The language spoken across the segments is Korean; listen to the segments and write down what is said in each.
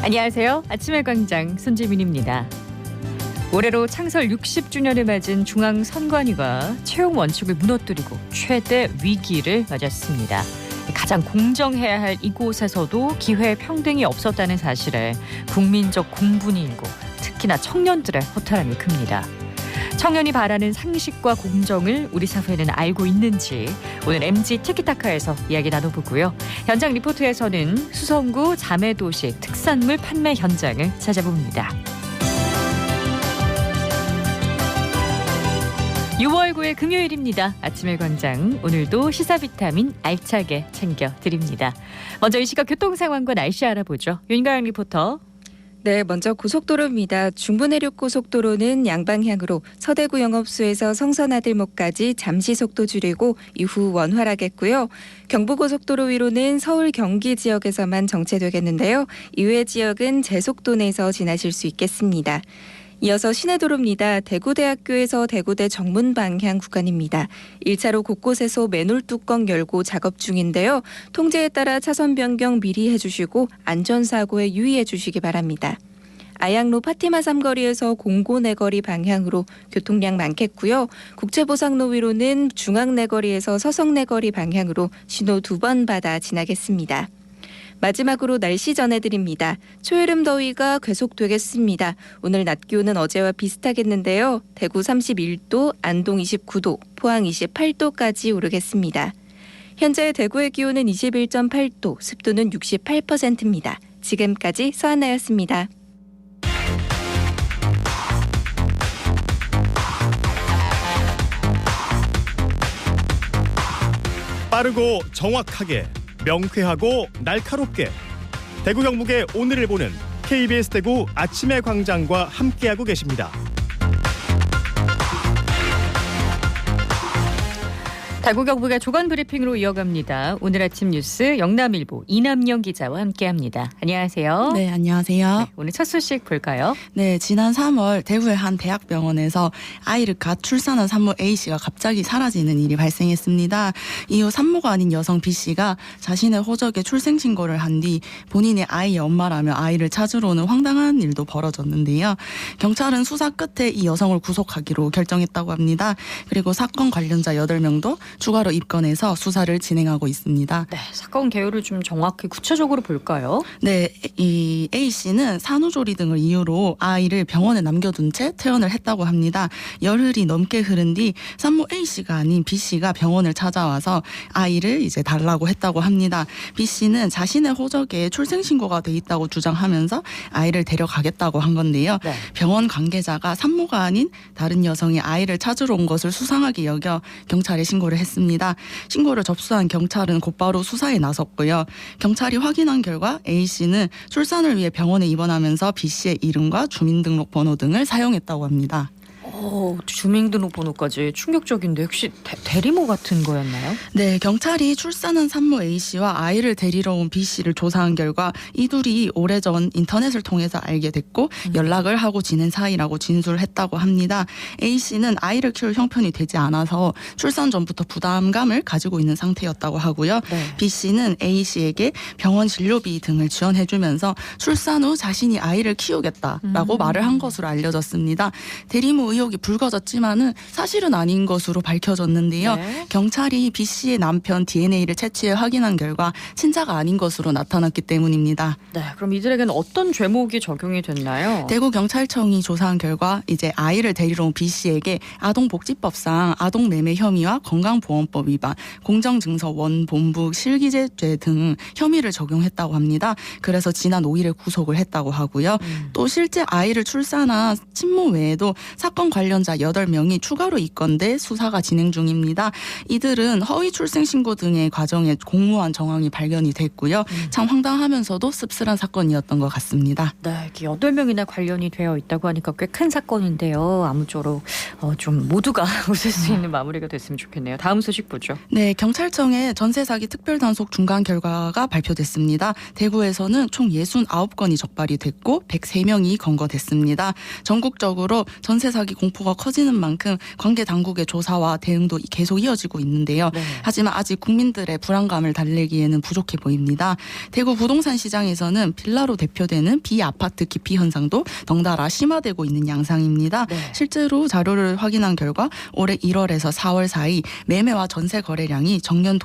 안녕하세요. 아침의 광장 손지민입니다. 올해로 창설 60주년을 맞은 중앙선관위가 채용 원칙을 무너뜨리고 최대 위기를 맞았습니다. 가장 공정해야 할 이곳에서도 기회 평등이 없었다는 사실에 국민적 공분이 일고 특히나 청년들의 허탈함이 큽니다. 청년이 바라는 상식과 공정을 우리 사회는 알고 있는지 오늘 MG 티키타카에서 이야기 나눠보고요. 현장 리포트에서는 수성구 자매도시 특산물 판매 현장을 찾아봅니다. 6월 9일 금요일입니다. 아침의 광장, 오늘도 시사 비타민 알차게 챙겨드립니다. 먼저 이 시각 교통 상황과 날씨 알아보죠. 윤가영 리포터. 네, 먼저 고속도로입니다. 중부내륙고속도로는 양방향으로 서대구 영업소에서 성선아들목까지 잠시 속도 줄이고 이후 원활하겠고요. 경부고속도로 위로는 서울 경기 지역에서만 정체되겠는데요. 이외 지역은 제속도 내서 지나실 수 있겠습니다. 이어서 시내도로입니다. 대구대학교에서 대구대 정문 방향 구간입니다. 1차로 곳곳에서 맨홀 뚜껑 열고 작업 중인데요. 통제에 따라 차선 변경 미리 해주시고 안전사고에 유의해 주시기 바랍니다. 아양로 파티마 삼거리에서 공고내거리 방향으로 교통량 많겠고요. 국제보상로 위로는 중앙내거리에서 서성내거리 방향으로 신호 2번 받아 지나겠습니다. 마지막으로 날씨 전해드립니다. 초여름 더위가 계속되겠습니다. 오늘 낮 기온은 어제와 비슷하겠는데요. 대구 31도, 안동 29도, 포항 28도까지 오르겠습니다. 현재 대구의 기온은 21.8도, 습도는 68%입니다. 지금까지 서한나였습니다. 빠르고 정확하게, 명쾌하고 날카롭게 대구 경북의 오늘을 보는 KBS 대구 아침의 광장과 함께하고 계십니다. 대구 경북의 조간 브리핑으로 이어갑니다. 오늘 아침 뉴스 영남일보 이남영 기자와 함께합니다. 안녕하세요. 네, 안녕하세요. 네, 오늘 첫 소식 볼까요? 네, 지난 3월 대구의 한 대학병원에서 아이를 갓 출산한 산모 A씨가 갑자기 사라지는 일이 발생했습니다. 이후 산모가 아닌 여성 B씨가 자신의 호적에 출생신고를 한 뒤 본인의 아이의 엄마라며 아이를 찾으러 오는 황당한 일도 벌어졌는데요. 경찰은 수사 끝에 이 여성을 구속하기로 결정했다고 합니다. 그리고 사건 관련자 8명도 추가로 입건해서 수사를 진행하고 있습니다. 네, 사건 개요를 좀 정확히 구체적으로 볼까요? 네, 이 A씨는 산후조리 등을 이유로 아이를 병원에 남겨둔 채 퇴원을 했다고 합니다. 열흘이 넘게 흐른 뒤 산모 A씨가 아닌 B씨가 병원을 찾아와서 아이를 이제 달라고 했다고 합니다. B씨는 자신의 호적에 출생신고가 돼 있다고 주장하면서 아이를 데려가겠다고 한 건데요. 네. 병원 관계자가 산모가 아닌 다른 여성이 아이를 찾으러 온 것을 수상하게 여겨 경찰에 신고를 했습니다. 신고를 접수한 경찰은 곧바로 수사에 나섰고요. 경찰이 확인한 결과 A씨는 출산을 위해 병원에 입원하면서 B씨의 이름과 주민등록번호 등을 사용했다고 합니다. 주민등록번호까지 충격적인데 혹시 대리모 같은 거였나요? 네, 경찰이 출산한 산모 A씨와 아이를 데리러 온 B씨를 조사한 결과 이 둘이 오래전 인터넷을 통해서 알게 됐고 연락을 하고 지낸 사이라고 진술을 했다고 합니다. A씨는 아이를 키울 형편이 되지 않아서 출산 전부터 부담감을 가지고 있는 상태였다고 하고요. 네. B씨는 A씨에게 병원 진료비 등을 지원해주면서 출산 후 자신이 아이를 키우겠다라고 말을 한 것으로 알려졌습니다. 대리모 의혹이 불거졌지만은 사실은 아닌 것으로 밝혀졌는데요. 네. 경찰이 B씨의 남편 DNA를 채취해 확인한 결과 친자가 아닌 것으로 나타났기 때문입니다. 네, 그럼 이들에게는 어떤 죄목이 적용이 됐나요? 대구경찰청이 조사한 결과 이제 아이를 데리러 온 B씨에게 아동복지법상 아동매매 혐의와 건강보험법 위반, 공정증서 원본부 실기죄 등 혐의를 적용했다고 합니다. 그래서 지난 5일에 구속을 했다고 하고요. 또 실제 아이를 출산한 친모 외에도 사건 관련자 8명이 추가로 입건돼 수사가 진행 중입니다. 이들은 허위 출생신고 등의 과정에 공모한 정황이 발견이 됐고요. 참 황당하면서도 씁쓸한 사건이었던 것 같습니다. 네, 8명이나 관련이 되어 있다고 하니까 꽤 큰 사건인데요. 아무쪼록 좀 모두가 웃을 수 있는 마무리가 됐으면 좋겠네요. 다음 소식 보죠. 네, 경찰청의 전세사기 특별단속 중간 결과가 발표됐습니다. 대구에서는 총 69건이 적발이 됐고 103명이 검거됐습니다. 전국적으로 전세사기 공포가 커지는 만큼 관계 당국의 조사와 대응도 계속 이어지고 있는데요. 네. 하지만 아직 국민들의 불안감을 달래기에는 부족해 보입니다. 대구 부동산 시장에서는 빌라로 대표되는 비아파트 기피 현상도 덩달아 심화되고 있는 양상입니다. 네. 실제로 자료를 확인한 결과 올해 1월에서 4월 사이 매매와 전세 거래량이 전년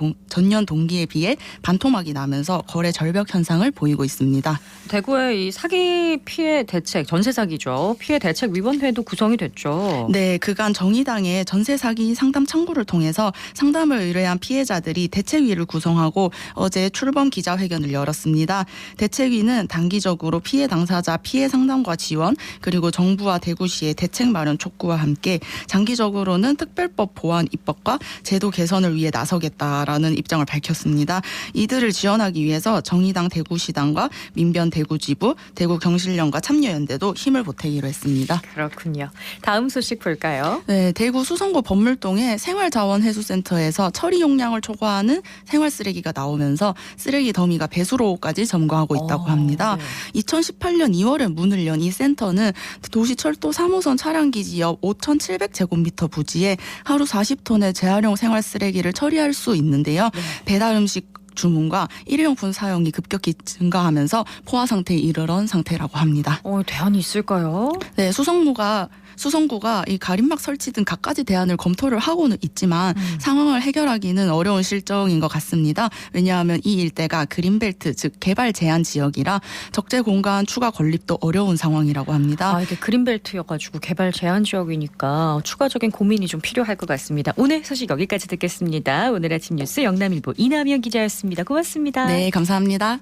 동기에 비해 반토막이 나면서 거래 절벽 현상을 보이고 있습니다. 대구의 이 사기 피해 대책, 전세 사기죠. 피해 대책 위원회도 구성이 됐죠. 네, 그간 정의당의 전세 사기 상담 창구를 통해서 상담을 의뢰한 피해자들이 대책위를 구성하고 어제 출범 기자회견을 열었습니다. 대책위는 단기적으로 피해 당사자 피해 상담과 지원 그리고 정부와 대구시의 대책 마련 촉구와 함께 장기적으로는 특별법 보완 입법과 제도 개선을 위해 나서겠다라는 입장을 밝혔습니다. 이들을 지원하기 위해서 정의당 대구시당과 민변 대구지부, 대구경실련과 참여연대도 힘을 보태기로 했습니다. 그렇군요. 다음 소식 볼까요? 네, 대구 수성구 법물동의 생활자원회수센터에서 처리 용량을 초과하는 생활쓰레기가 나오면서 쓰레기 더미가 배수로까지 점거하고 있다고 합니다. 네. 2018년 2월에 문을 연 이 센터는 도시철도 3호선 차량기지 옆 5,700제곱미터 부지에 하루 40톤의 재활용 생활쓰레기를 처리할 수 있는데요. 네. 배달 음식 주문과 일회용품 사용이 급격히 증가하면서 포화 상태에 이르는 상태라고 합니다. 대안이 있을까요? 네, 수성구가 이 가림막 설치 등 갖가지 대안을 검토를 하고는 있지만 상황을 해결하기는 어려운 실정인 것 같습니다. 왜냐하면 이 일대가 그린벨트, 즉 개발 제한 지역이라 적재 공간 추가 건립도 어려운 상황이라고 합니다. 이게 그린벨트여가지고 개발 제한 지역이니까 추가적인 고민이 좀 필요할 것 같습니다. 오늘 소식 여기까지 듣겠습니다. 오늘 아침 뉴스 영남일보 이남현 기자였습니다. 고맙습니다. 네, 감사합니다.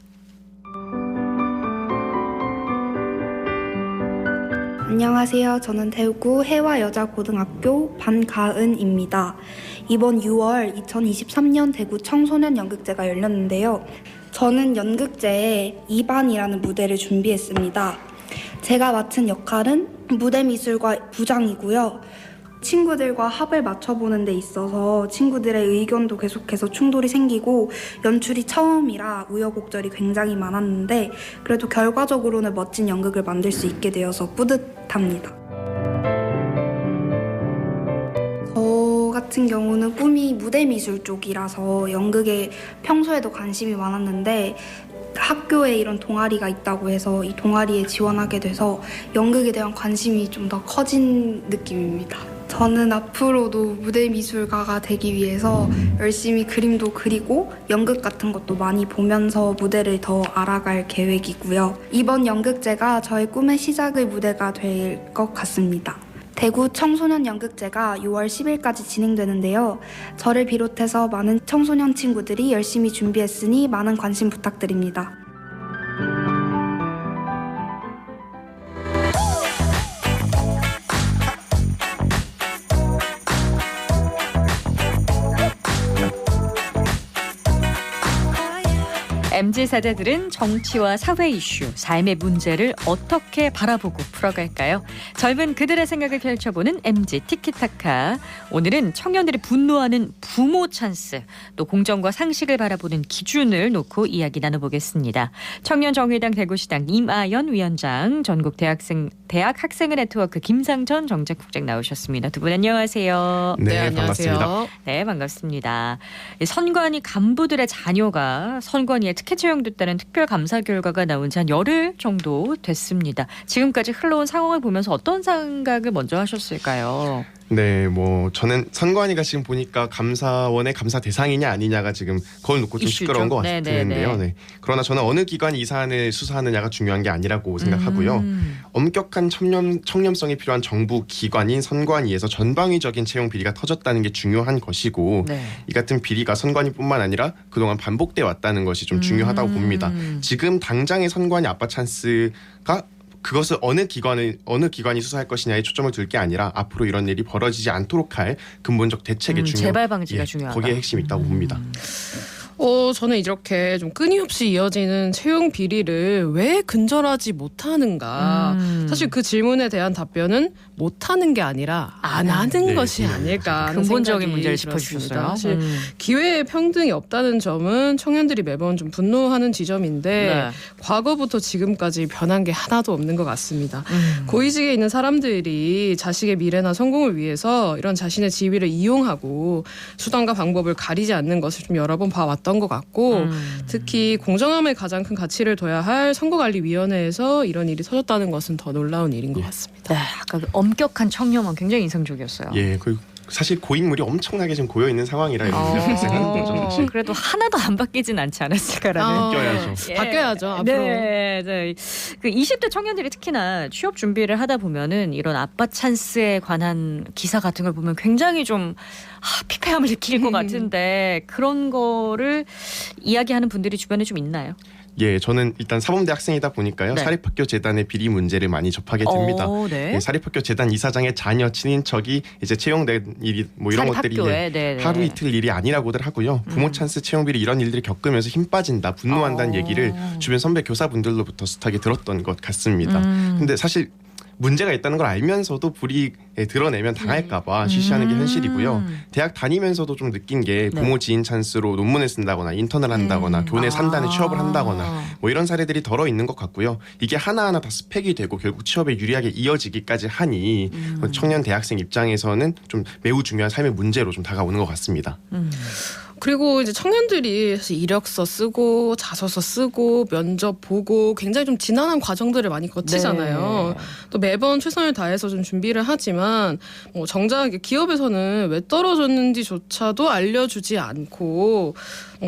안녕하세요. 저는 대구 해와여자고등학교 반가은입니다. 이번 6월 2023년 대구 청소년 연극제가 열렸는데요. 저는 연극제에 2반이라는 무대를 준비했습니다. 제가 맡은 역할은 무대미술과 부장이고요. 친구들과 합을 맞춰보는 데 있어서 친구들의 의견도 계속해서 충돌이 생기고 연출이 처음이라 우여곡절이 굉장히 많았는데 그래도 결과적으로는 멋진 연극을 만들 수 있게 되어서 뿌듯합니다. 저 같은 경우는 꿈이 무대미술 쪽이라서 연극에 평소에도 관심이 많았는데 학교에 이런 동아리가 있다고 해서 이 동아리에 지원하게 돼서 연극에 대한 관심이 좀 더 커진 느낌입니다. 저는 앞으로도 무대미술가가 되기 위해서 열심히 그림도 그리고 연극 같은 것도 많이 보면서 무대를 더 알아갈 계획이고요. 이번 연극제가 저의 꿈의 시작의 무대가 될 것 같습니다. 대구 청소년 연극제가 6월 10일까지 진행되는데요. 저를 비롯해서 많은 청소년 친구들이 열심히 준비했으니 많은 관심 부탁드립니다. MZ세대들은 정치와 사회 이슈, 삶의 문제를 어떻게 바라보고 풀어갈까요? 젊은 그들의 생각을 펼쳐보는 MZ 티키타카. 오늘은 청년들이 분노하는 부모 찬스, 또 공정과 상식을 바라보는 기준을 놓고 이야기 나눠보겠습니다. 청년정의당 대구시당 임아연 위원장, 전국 대학 학생회 네트워크 김상전 정책국장 나오셨습니다. 두 분 안녕하세요. 네, 반갑습니다. 네, 반갑습니다. 선관위 간부들의 자녀가 선관위에 특혜 채용됐다는 특별감사 결과가 나온 지 한 열흘 정도 됐습니다. 지금까지 흘러온 상황을 보면서 어떤 생각을 먼저 하셨을까요? 네, 저는 선관위가 지금 보니까 감사원의 감사 대상이냐 아니냐가 지금 그걸 놓고 좀 이슈죠. 시끄러운 것 같은데요. 네. 그러나 저는 어느 기관이 이 사안을 수사하느냐가 중요한 게 아니라고 생각하고요. 엄격한 청렴성이 필요한 정부 기관인 선관위에서 전방위적인 채용 비리가 터졌다는 게 중요한 것이고 네. 이 같은 비리가 선관위뿐만 아니라 그동안 반복돼 왔다는 것이 좀 중요하다고 봅니다. 지금 당장의 선관위 아빠 찬스가 그것을 어느 기관이 수사할 것이냐에 초점을 둘 게 아니라 앞으로 이런 일이 벌어지지 않도록 할 근본적 대책의 재발 방지가 중요하다. 거기에 핵심이 있다고 봅니다. 저는 이렇게 좀 끊임없이 이어지는 채용 비리를 왜 근절하지 못하는가. 사실 그 질문에 대한 답변은 못하는 게 아니라 안 하는 네, 것이 네. 아닐까 하는 근본적인 생각이 문제를 들었습니다. 짚어주셨어요. 사실 기회의 평등이 없다는 점은 청년들이 매번 좀 분노하는 지점인데 네. 과거부터 지금까지 변한 게 하나도 없는 것 같습니다. 고위직에 있는 사람들이 자식의 미래나 성공을 위해서 이런 자신의 지위를 이용하고 수단과 방법을 가리지 않는 것을 좀 여러 번 봐왔던 것 같고 특히 공정함에 가장 큰 가치를 둬야 할 선거관리위원회에서 이런 일이 터졌다는 것은 더 놀라운 일인 것 같습니다. 네, 아까 그 엄격한 청렴함 굉장히 인상적이었어요. 예, 그리고 사실 고인물이 엄청나게 지금 고여 있는 상황이라 이런 문제가 발생하는 거죠. 사실. 그래도 하나도 안 바뀌진 않지 않았을까라는. 바뀌어야죠. 바뀌어야죠, 앞으로. 네, 네. 그 20대 청년들이 특히나 취업 준비를 하다 보면은 이런 아빠 찬스에 관한 기사 같은 걸 보면 굉장히 좀 피폐함을 느낄 것 같은데 그런 거를 이야기하는 분들이 주변에 좀 있나요? 예, 저는 일단 사범대 학생이다 보니까요. 네. 사립학교 재단의 비리 문제를 많이 접하게 됩니다. 네. 예, 사립학교 재단 이사장의 자녀 친인척이 이제 채용된 일이 뭐 이런 것들이 사립학교에, 네. 하루 이틀 일이 아니라고들 하고요. 부모 찬스 채용 비리 이런 일들을 겪으면서 힘 빠진다, 분노한다는 얘기를 주변 선배 교사분들로부터 숱하게 들었던 것 같습니다. 근데 사실 문제가 있다는 걸 알면서도 불이에 드러내면 당할까봐 쉬쉬하는 게 현실이고요. 대학 다니면서도 좀 느낀 게 부모 지인 찬스로 논문을 쓴다거나 인턴을 한다거나 교내 산단에 취업을 한다거나 뭐 이런 사례들이 덜어 있는 것 같고요. 이게 하나하나 다 스펙이 되고 결국 취업에 유리하게 이어지기까지 하니 청년 대학생 입장에서는 좀 매우 중요한 삶의 문제로 좀 다가오는 것 같습니다. 그리고 이제 청년들이 사실 이력서 쓰고 자소서 쓰고 면접 보고 굉장히 좀 지난한 과정들을 많이 거치잖아요. 네. 또 매번 최선을 다해서 좀 준비를 하지만 뭐 정작 기업에서는 왜 떨어졌는지조차도 알려주지 않고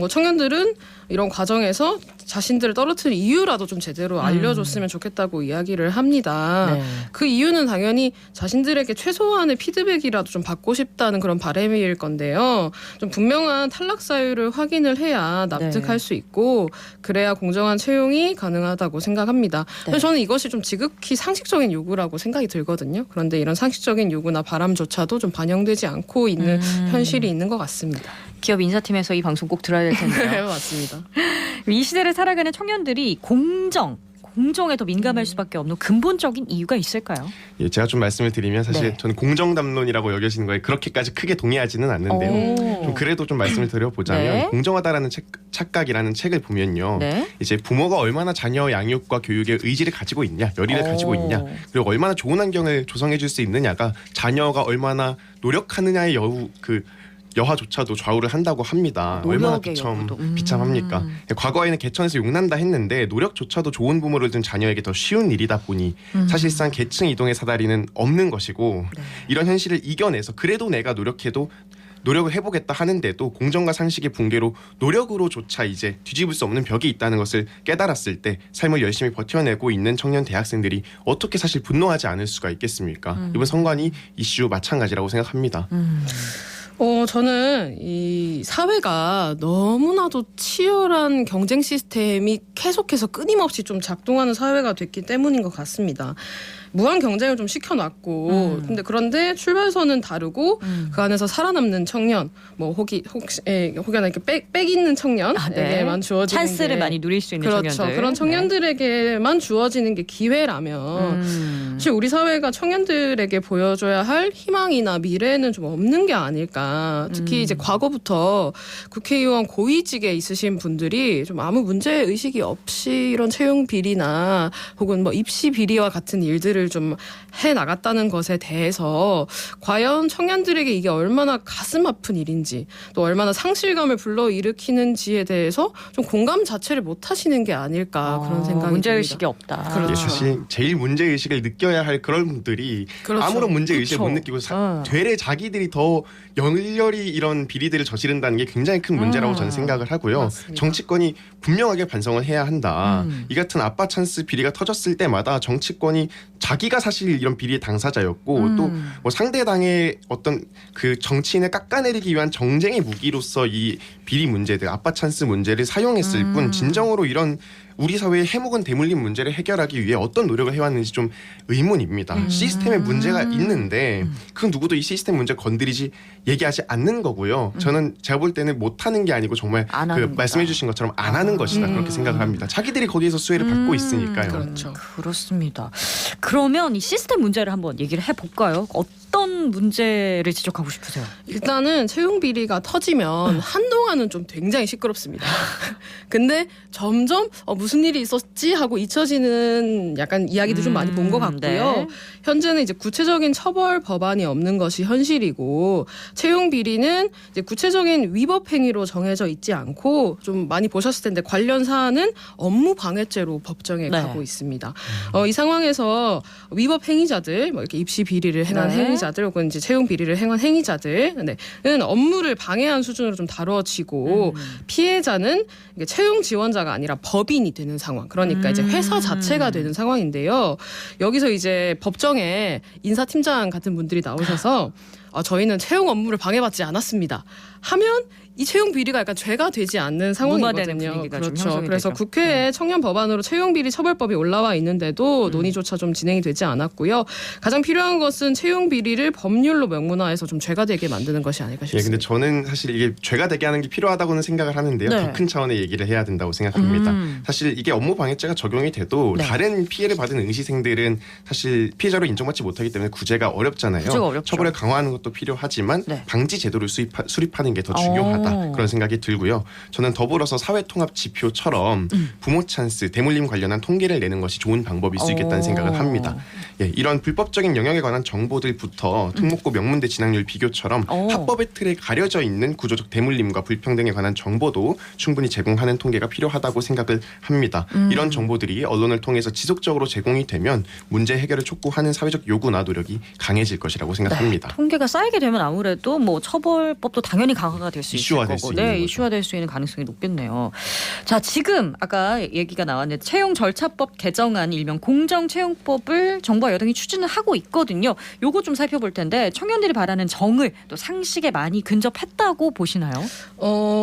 청년들은 이런 과정에서 자신들을 떨어뜨린 이유라도 좀 제대로 알려줬으면 좋겠다고 이야기를 합니다. 네. 그 이유는 당연히 자신들에게 최소한의 피드백이라도 좀 받고 싶다는 그런 바람일 건데요. 좀 분명한 탈락 사유를 확인을 해야 납득할 수 있고 그래야 공정한 채용이 가능하다고 생각합니다. 그래서 저는 이것이 좀 지극히 상식적인 요구라고 생각이 들거든요. 그런데 이런 상식적인 요구나 바람조차도 좀 반영되지 않고 있는 현실이 있는 것 같습니다. 기업 인사팀에서 이 방송 꼭 들어야 될 텐데요. 네, 맞습니다. 이 시대를 살아가는 청년들이 공정에 더 민감할 수밖에 없는 근본적인 이유가 있을까요? 예, 제가 좀 말씀을 드리면 사실 네. 저는 공정담론이라고 여겨지는 거에 그렇게까지 크게 동의하지는 않는데요. 좀 그래도 좀 말씀을 드려보자면 네. 공정하다라는 착각이라는 책을 보면요. 네. 이제 부모가 얼마나 자녀 양육과 교육에 의지를 가지고 있냐, 열의를 가지고 있냐, 그리고 얼마나 좋은 환경을 조성해 줄 수 있느냐가 자녀가 얼마나 노력하느냐의 여하조차도 좌우를 한다고 합니다. 얼마나 비참합니까? 과거에는 개천에서 용난다 했는데 노력조차도 좋은 부모를 둔 자녀에게 더 쉬운 일이다 보니 사실상 계층 이동의 사다리는 없는 것이고 이런 현실을 이겨내서 그래도 내가 노력을 해보겠다 하는데도 공정과 상식의 붕괴로 노력으로조차 이제 뒤집을 수 없는 벽이 있다는 것을 깨달았을 때 삶을 열심히 버텨내고 있는 청년 대학생들이 어떻게 사실 분노하지 않을 수가 있겠습니까? 이번 선관위 이슈 마찬가지라고 생각합니다. 저는 이 사회가 너무나도 치열한 경쟁 시스템이 계속해서 끊임없이 좀 작동하는 사회가 됐기 때문인 것 같습니다. 무한 경쟁을 좀 시켜놨고, 그런데 출발선은 다르고 그 안에서 살아남는 청년, 뭐 혹여나 이렇게 빽 있는 청년에게만 주어지는 찬스를 많이 누릴 수 있는 그렇죠. 청년들. 그런 청년들에게만 주어지는 게 기회라면 사실 우리 사회가 청년들에게 보여줘야 할 희망이나 미래는 좀 없는 게 아닐까. 특히 이제 과거부터 국회의원 고위직에 있으신 분들이 좀 아무 문제 의식이 없이 이런 채용 비리나 혹은 뭐 입시 비리와 같은 일들을 좀 해 나갔다는 것에 대해서 과연 청년들에게 이게 얼마나 가슴 아픈 일인지 또 얼마나 상실감을 불러일으키는지에 대해서 좀 공감 자체를 못 하시는 게 아닐까 그런 생각이 문제의식이 듭니다. 없다. 그렇죠. 예, 사실 제일 문제의식을 느껴야 할 그런 분들이 그렇죠. 아무런 문제의식을 그렇죠. 못 느끼고 되레 자기들이 더 열렬히 이런 비리들을 저지른다는 게 굉장히 큰 문제라고 저는 생각을 하고요. 맞습니다. 정치권이 분명하게 반성을 해야 한다. 이 같은 아빠 찬스 비리가 터졌을 때마다 정치권이 자기가 사실 이런 비리의 당사자였고 또 뭐 상대당의 어떤 그 정치인을 깎아내리기 위한 정쟁의 무기로서 이 비리 문제들, 아빠 찬스 문제를 사용했을 뿐 진정으로 이런 우리 사회의 해묵은 대물림 문제를 해결하기 위해 어떤 노력을 해왔는지 좀 의문입니다. 시스템에 문제가 있는데 그 누구도 이 시스템 문제 건드리지 얘기하지 않는 거고요. 저는 제가 볼 때는 못하는 게 아니고 정말 그 말씀해 주신 것처럼 안 하는 것이다 그렇게 생각을 합니다. 자기들이 거기에서 수혜를 받고 있으니까요. 그렇죠. 그렇습니다. 그러면 이 시스템 문제를 한번 얘기를 해볼까요? 어떤 문제를 지적하고 싶으세요? 일단은 채용 비리가 터지면 한동안은 좀 굉장히 시끄럽습니다. 근데 점점 무슨 일이 있었지 하고 잊혀지는 약간 이야기도 좀 많이 본 것 같고요. 네. 현재는 이제 구체적인 처벌 법안이 없는 것이 현실이고 채용 비리는 이제 구체적인 위법 행위로 정해져 있지 않고 좀 많이 보셨을 텐데 관련 사안은 업무 방해죄로 법정에 네. 가고 있습니다. 이 상황에서 위법 행위자들, 뭐 이렇게 입시 비리를 행한 네. 행위자들 혹은 이제 채용 비리를 행한 행위자들은 업무를 방해한 수준으로 좀 다뤄지고 피해자는 이게 채용 지원자가 아니라 법인이 되는 상황. 그러니까 이제 회사 자체가 되는 상황인데요. 여기서 이제 법정에 인사팀장 같은 분들이 나오셔서 저희는 채용 업무를 방해받지 않았습니다. 하면 이 채용 비리가 약간 죄가 되지 않는 무마되는 상황이거든요. 분위기가 좀 그렇죠. 형성이 그래서 되죠. 국회에 청년 법안으로 채용 비리 처벌법이 올라와 있는데도 논의조차 좀 진행이 되지 않았고요. 가장 필요한 것은 채용 비리를 법률로 명문화해서 좀 죄가 되게 만드는 것이 아닐까 싶습니다. 근데 저는 사실 이게 죄가 되게 하는 게 필요하다고는 생각을 하는데요. 네. 더 큰 차원의 얘기를 해야 된다고 생각합니다. 사실 이게 업무 방해죄가 적용이 돼도 네. 다른 피해를 받은 응시생들은 사실 피해자로 인정받지 못하기 때문에 구제가 어렵잖아요. 구제가 어렵죠. 처벌을 강화하는 것도 필요하지만 네. 방지 제도를 수립하는 게 더 중요하다. 그런 생각이 들고요. 저는 더불어서 사회통합 지표처럼 부모 찬스, 대물림 관련한 통계를 내는 것이 좋은 방법일 수 있겠다는 생각을 합니다. 이런 불법적인 영역에 관한 정보들부터 특목고 명문대 진학률 비교처럼 합법의 틀에 가려져 있는 구조적 대물림과 불평등에 관한 정보도 충분히 제공하는 통계가 필요하다고 생각을 합니다. 이런 정보들이 언론을 통해서 지속적으로 제공이 되면 문제 해결을 촉구하는 사회적 요구나 노력이 강해질 것이라고 생각합니다. 통계가 쌓이게 되면 아무래도 뭐 처벌법도 당연히 강화가 될 수 있을 이슈화될 거고, 수 있는 거죠. 이슈화될 수 있는 가능성이 높겠네요. 자, 지금 아까 얘기가 나왔는데 채용 절차법 개정안 일명 공정채용법을 정부와 여당이 추진을 하고 있거든요. 요거 좀 살펴볼 텐데 청년들이 바라는 정을 또 상식에 많이 근접했다고 보시나요?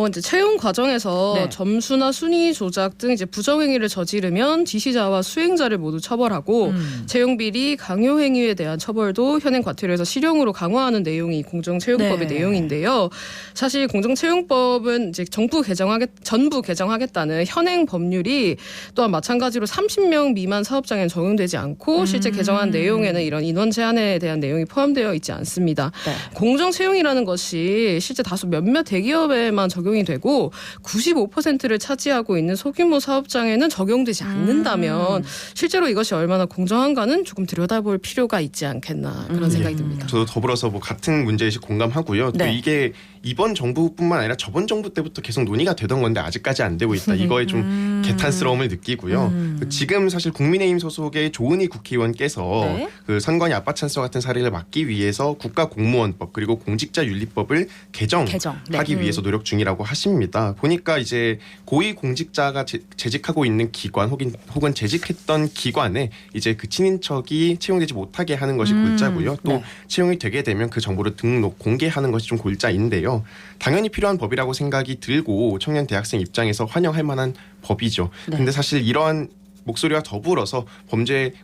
이제 채용 과정에서 네. 점수나 순위 조작 등 이제 부정행위를 저지르면 지시자와 수행자를 모두 처벌하고 채용 비리, 강요 행위에 대한 처벌도 현행 과태료에서 실형으로 강화하는 내용이 공정채용법의 네. 내용인데요. 사실 공정채용법은 이제 전부 개정하겠다는 현행 법률이 또한 마찬가지로 30명 미만 사업장에는 적용되지 않고 실제 개정한 내용에는 이런 인원 제한에 대한 내용이 포함되어 있지 않습니다. 네. 공정채용이라는 것이 실제 다소 몇몇 대기업에만 적용이 되고 95%를 차지하고 있는 소규모 사업장에는 적용되지 않는다면 실제로 이것이 얼마나 공정한가는 조금 들여다볼 필요가 있지 않겠나 그런 생각이 듭니다. 저도 더불어서 뭐 같은 문제의식 공감하고요. 또 네. 이게 이번 정부뿐만 아니라 저번 정부 때부터 계속 논의가 되던 건데 아직까지 안 되고 있다. 이거에 좀 개탄스러움을 느끼고요. 지금 사실 국민의힘 소속의 조은희 국회의원께서 네. 그 선관위 아빠 찬스와 같은 사례를 막기 위해서 국가공무원법 그리고 공직자윤리법을 개정하기 위해서 노력 중이라고 하십니다. 보니까 이제 고위공직자가 재직하고 있는 기관 혹은 재직했던 기관에 이제 그 친인척이 채용되지 못하게 하는 것이 골자고요. 또 네. 채용이 되게 되면 그 정보를 등록 공개하는 것이 좀 골자인데요. 당연히 필요한 법이라고 생각이 들고 청년 대학생 입장에서 환영할 만한 법이죠. 네. 근데 사실 이러한 목소리와 더불어서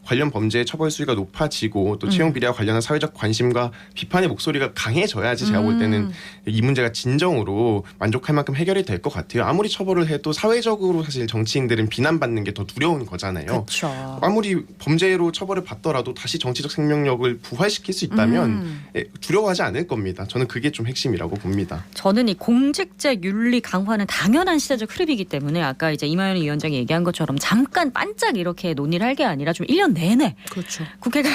관련 범죄의 처벌 수위가 높아지고 또 채용 비리와 관련한 사회적 관심과 비판의 목소리가 강해져야지 제가 볼 때는 이 문제가 진정으로 만족할 만큼 해결이 될 것 같아요. 아무리 처벌을 해도 사회적으로 사실 정치인들은 비난받는 게 더 두려운 거잖아요. 그렇죠. 아무리 범죄로 처벌을 받더라도 다시 정치적 생명력을 부활시킬 수 있다면 두려워하지 않을 겁니다. 저는 그게 좀 핵심이라고 봅니다. 저는 이 공직자 윤리 강화는 당연한 시대적 흐름이기 때문에 아까 이제 이만희 위원장이 얘기한 것처럼 잠깐 반짝 이렇게 논의를 할 게 아니라 좀 1년 내내 그렇죠. 국회가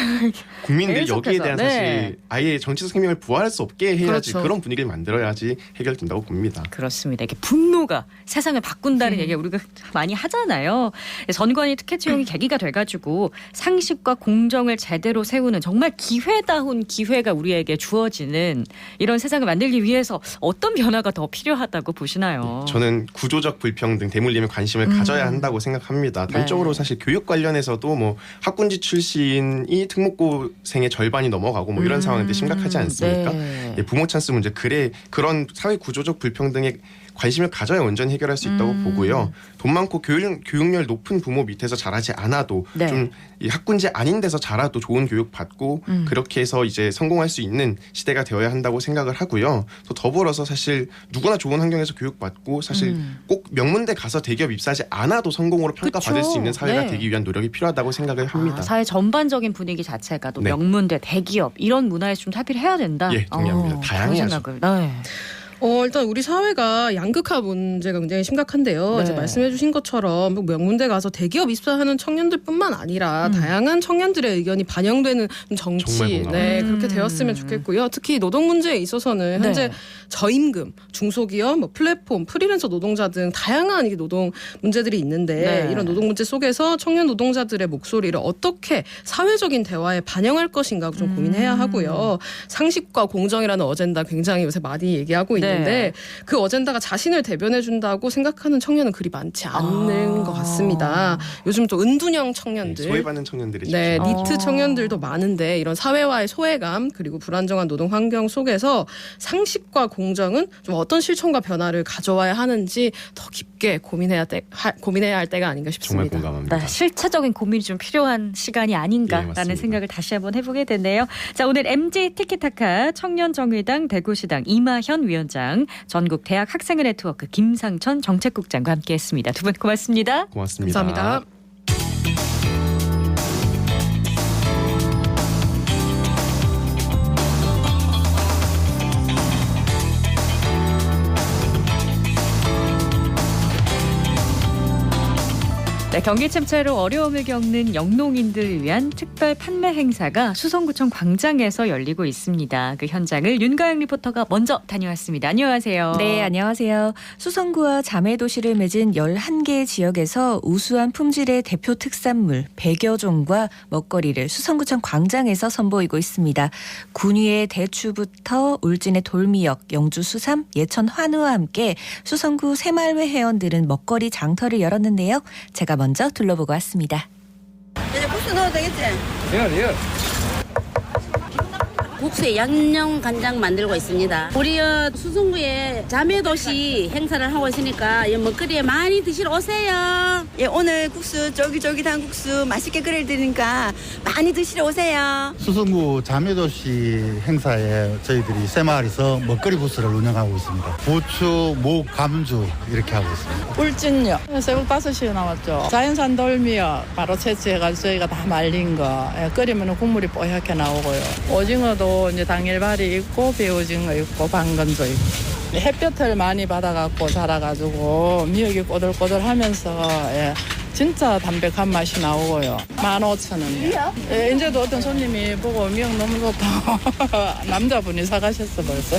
국민들 계속해서, 여기에 대한 네. 사실 아예 정치적 생명을 부활할 수 없게 해야지 그렇죠. 그런 분위기를 만들어야지 해결된다고 봅니다. 그렇습니다. 이게 분노가 세상을 바꾼다는 얘기 우리가 많이 하잖아요. 선관위 특혜 채용이 계기가 돼가지고 상식과 공정을 제대로 세우는 정말 기회다운 기회가 우리에게 주어지는 이런 세상을 만들기 위해서 어떤 변화가 더 필요하다고 보시나요? 저는 구조적 불평등, 대물림에 관심을 가져야 한다고 생각합니다. 단적으로 사실 교육 관련해서도 뭐 학군지 출신이 특목고생의 절반이 넘어가고 뭐 이런 상황인데 심각하지 않습니까? 네. 부모 찬스 문제 그런 사회 구조적 불평등에 관심을 가져야 온전히 해결할 수 있다고 보고요. 돈 많고 교육열 높은 부모 밑에서 자라지 않아도 네. 좀 이 학군지 아닌 데서 자라도 좋은 교육 받고 그렇게 해서 이제 성공할 수 있는 시대가 되어야 한다고 생각을 하고요. 또 더불어서 사실 누구나 좋은 환경에서 교육받고 사실 꼭 명문대 가서 대기업 입사하지 않아도 성공으로 평가받을 그쵸. 수 있는 사회가 네. 되기 위한 노력이 필요하다고 생각을 합니다. 사회 전반적인 분위기 자체가 또 네. 명문대, 대기업 이런 문화에서 좀 탈피를 해야 된다. 예, 동의합니다. 그런 다양해야죠. 생각을. 네. 일단 우리 사회가 양극화 문제가 굉장히 심각한데요. 네. 이제 말씀해주신 것처럼 명문대 가서 대기업 입사하는 청년들뿐만 아니라 다양한 청년들의 의견이 반영되는 정말 정치, 공감합니다. 네 그렇게 되었으면 좋겠고요. 특히 노동 문제에 있어서는 현재 네. 저임금, 중소기업, 플랫폼, 프리랜서 노동자 등 다양한 이게 노동 문제들이 있는데 네. 이런 노동 문제 속에서 청년 노동자들의 목소리를 어떻게 사회적인 대화에 반영할 것인가 좀 고민해야 하고요. 상식과 공정이라는 어젠다 굉장히 요새 많이 얘기하고 있는데 그 어젠다가 자신을 대변해 준다고 생각하는 청년은 그리 많지 않는 것 같습니다. 요즘 또 은둔형 청년들, 소외받는 청년들이 네, 죠 니트 청년들도 많은데 이런 사회와의 소외감 그리고 불안정한 노동 환경 속에서 상식과 공정은 좀 어떤 실천과 변화를 가져와야 하는지 더 깊게 고민해야 할 때가 아닌가 정말 싶습니다. 공감합니다. 네, 실체적인 고민이 좀 필요한 시간이 예, 아닌가라는 맞습니다. 생각을 다시 한번 해보게 됐네요. 자, 오늘 MG 티키타카 청년정의당 대구시당 이마현 위원장, 전국 대학 학생회 네트워크 김상천 정책국장과 함께했습니다. 두 분 고맙습니다. 고맙습니다. 감사합니다. 네, 경기 침체로 어려움을 겪는 영농인들을 위한 특별 판매 행사가 수성구청 광장에서 열리고 있습니다. 그 현장을 윤가영 리포터가 먼저 다녀왔습니다. 안녕하세요. 네, 안녕하세요. 수성구와 자매도시를 맺은 11개 지역에서 우수한 품질의 대표 특산물 100여 종과 먹거리를 수성구청 광장에서 선보이고 있습니다. 군위의 대추부터 울진의 돌미역, 영주 수삼, 예천 환우와 함께 수성구 새마을회 회원들은 먹거리 장터를 열었는데요. 제가 먼저 둘러보고 왔습니다. 이제 국수 넣어도 되겠지? 예. 국수에 양념 간장 만들고 있습니다. 우리 수성구에 자매도시 행사를 하고 있으니까 이 먹거리에 많이 드시러 오세요. 예, 오늘 국수 쫄깃쫄깃한 국수 맛있게 끓여 드리니까 많이 드시러 오세요. 수성구 자매도시 행사에 저희들이 새마을에서 먹거리 부스를 운영하고 있습니다. 부추, 목, 감주 이렇게 하고 있습니다. 울진요. 새우 5시 나왔죠. 자연산 돌미요. 바로 채취해가지고 저희가 다 말린 거. 끓이면 국물이 뽀얗게 나오고요. 오징어도 이제 당일발이 있고 배오징어 있고 방건조 있고. 햇볕을 많이 받아갖고 자라가지고 미역이 꼬들꼬들하면서 진짜 담백한 맛이 나오고요. 15,000원이요. 이제도 어떤 손님이 보고 미역 너무 좋다. 남자분이 사가셨어 벌써.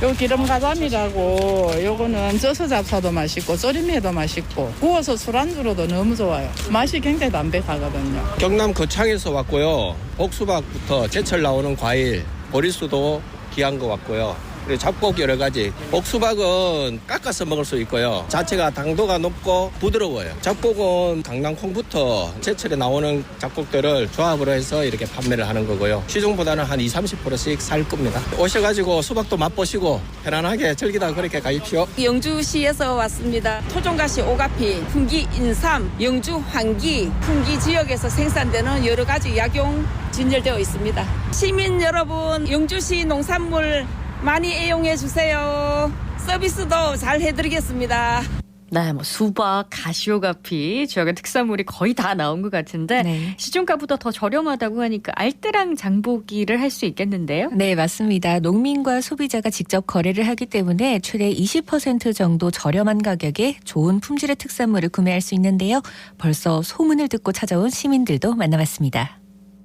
요 기름가자미라고 요거는 쪄서 잡숴도 맛있고 조림해도 맛있고 구워서 술안주로도 너무 좋아요. 맛이 굉장히 담백하거든요. 경남 거창에서 왔고요. 복수박부터 제철 나오는 과일, 보리수도 귀한 거 왔고요. 그리고 잡곡 여러 가지. 복수박은 깎아서 먹을 수 있고요. 자체가 당도가 높고 부드러워요. 잡곡은 강낭 콩부터 제철에 나오는 잡곡들을 조합으로 해서 이렇게 판매를 하는 거고요. 시중보다는 한 20-30%씩 살 겁니다. 오셔가지고 수박도 맛보시고 편안하게 즐기다 그렇게 가십시오. 영주시에서 왔습니다. 토종가시 오가피, 풍기 인삼, 영주 황기, 풍기 지역에서 생산되는 여러 가지 약용 진열되어 있습니다. 시민 여러분, 영주시 농산물 많이 애용해 주세요. 서비스도 잘 해드리겠습니다. 네, 뭐 수박, 가시오가피 지역의 특산물이 거의 다 나온 것 같은데 네. 시중가보다 더 저렴하다고 하니까 알뜰한 장보기를 할 수 있겠는데요? 네, 맞습니다. 농민과 소비자가 직접 거래를 하기 때문에 최대 20% 정도 저렴한 가격에 좋은 품질의 특산물을 구매할 수 있는데요. 벌써 소문을 듣고 찾아온 시민들도 만나봤습니다.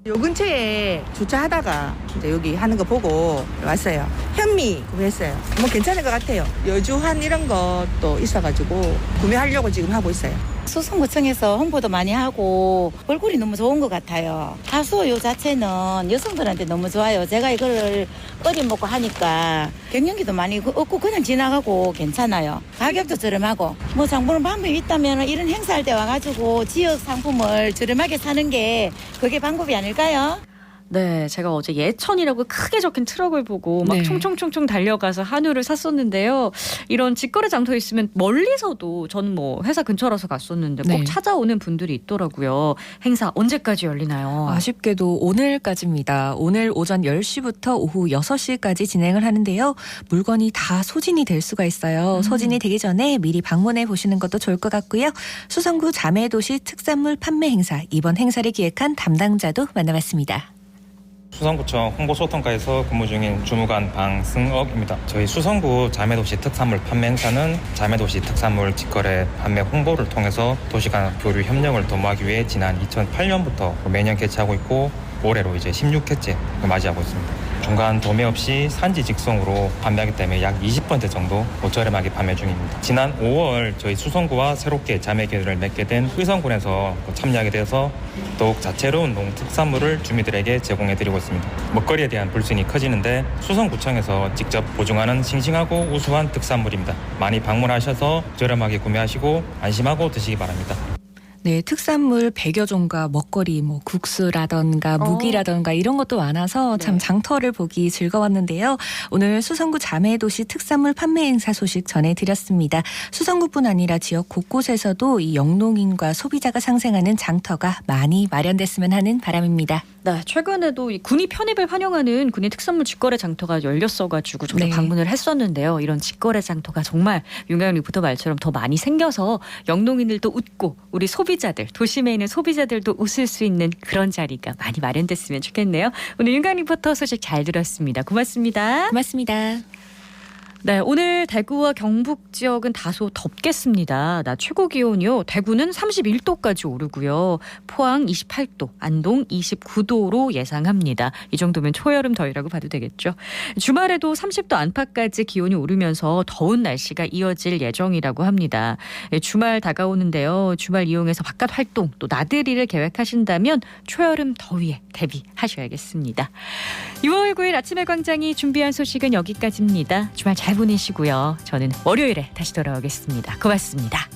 요 근처에 주차하다가 이제 여기 하는 거 보고 왔어요. 현미 구매했어요. 뭐 괜찮은 것 같아요. 여주한 이런 것도 있어가지고 구매하려고 지금 하고 있어요. 수성구청에서 홍보도 많이 하고 얼굴이 너무 좋은 것 같아요. 다소 요 자체는 여성들한테 너무 좋아요. 제가 이걸 끓여 먹고 하니까 갱년기도 많이 없고 그냥 지나가고 괜찮아요. 가격도 저렴하고 뭐 장보는 방법이 있다면 이런 행사할 때 와가지고 지역 상품을 저렴하게 사는 게 그게 방법이 아닐까요? 네, 제가 어제 예천이라고 크게 적힌 트럭을 보고 막 네. 총총총총 달려가서 한우를 샀었는데요. 이런 직거래 장터에 있으면 멀리서도 저는 뭐 회사 근처라서 갔었는데 꼭 네. 찾아오는 분들이 있더라고요. 행사 언제까지 열리나요? 아쉽게도 오늘까지입니다. 오늘 오전 10시부터 오후 6시까지 진행을 하는데요. 물건이 다 소진이 될 수가 있어요. 소진이 되기 전에 미리 방문해 보시는 것도 좋을 것 같고요. 수성구 자매도시 특산물 판매 행사, 이번 행사를 기획한 담당자도 만나봤습니다. 수성구청 홍보소통과에서 근무 중인 주무관 방승억입니다. 저희 수성구 자매도시 특산물 판매 행사는 자매도시 특산물 직거래 판매 홍보를 통해서 도시간 교류 협력을 도모하기 위해 지난 2008년부터 매년 개최하고 있고 올해로 이제 16회째 맞이하고 있습니다. 중간 도매 없이 산지 직송으로 판매하기 때문에 약 20% 정도 저렴하게 판매 중입니다. 지난 5월 저희 수성구와 새롭게 자매 계획을 맺게 된 의성군에서 참여하게 되어서 더욱 다채로운 농특산물을 주민들에게 제공해드리고 있습니다. 먹거리에 대한 불신이 커지는데 수성구청에서 직접 보증하는 싱싱하고 우수한 특산물입니다. 많이 방문하셔서 저렴하게 구매하시고 안심하고 드시기 바랍니다. 네, 특산물 100여 종과 먹거리, 뭐 국수라던가 무기라던가 이런 것도 많아서 참 장터를 보기 즐거웠는데요. 오늘 수성구 자매도시 특산물 판매 행사 소식 전해드렸습니다. 수성구뿐 아니라 지역 곳곳에서도 이 영농인과 소비자가 상생하는 장터가 많이 마련됐으면 하는 바람입니다. 네, 최근에도 이 군이 편입을 환영하는 군의 특산물 직거래 장터가 열렸어가지고 저도 네. 방문을 했었는데요. 이런 직거래 장터가 정말 윤가영 리포터 말처럼 더 많이 생겨서 영농인들도 웃고 우리 소비자들, 도심에 있는 소비자들도 웃을 수 있는 그런 자리가 많이 마련됐으면 좋겠네요. 오늘 윤가영 리포터 소식 잘 들었습니다. 고맙습니다. 고맙습니다. 네, 오늘 대구와 경북 지역은 다소 덥겠습니다. 낮 최고 기온이요. 대구는 31도까지 오르고요. 포항 28도, 안동 29도로 예상합니다. 이 정도면 초여름 더위라고 봐도 되겠죠. 주말에도 30도 안팎까지 기온이 오르면서 더운 날씨가 이어질 예정이라고 합니다. 주말 다가오는데요. 주말 이용해서 바깥 활동 또 나들이를 계획하신다면 초여름 더위에 대비하셔야겠습니다. 6월 9일 아침의 광장이 준비한 소식은 여기까지입니다. 주말 잘 보내시고요. 저는 월요일에 다시 돌아오겠습니다. 고맙습니다.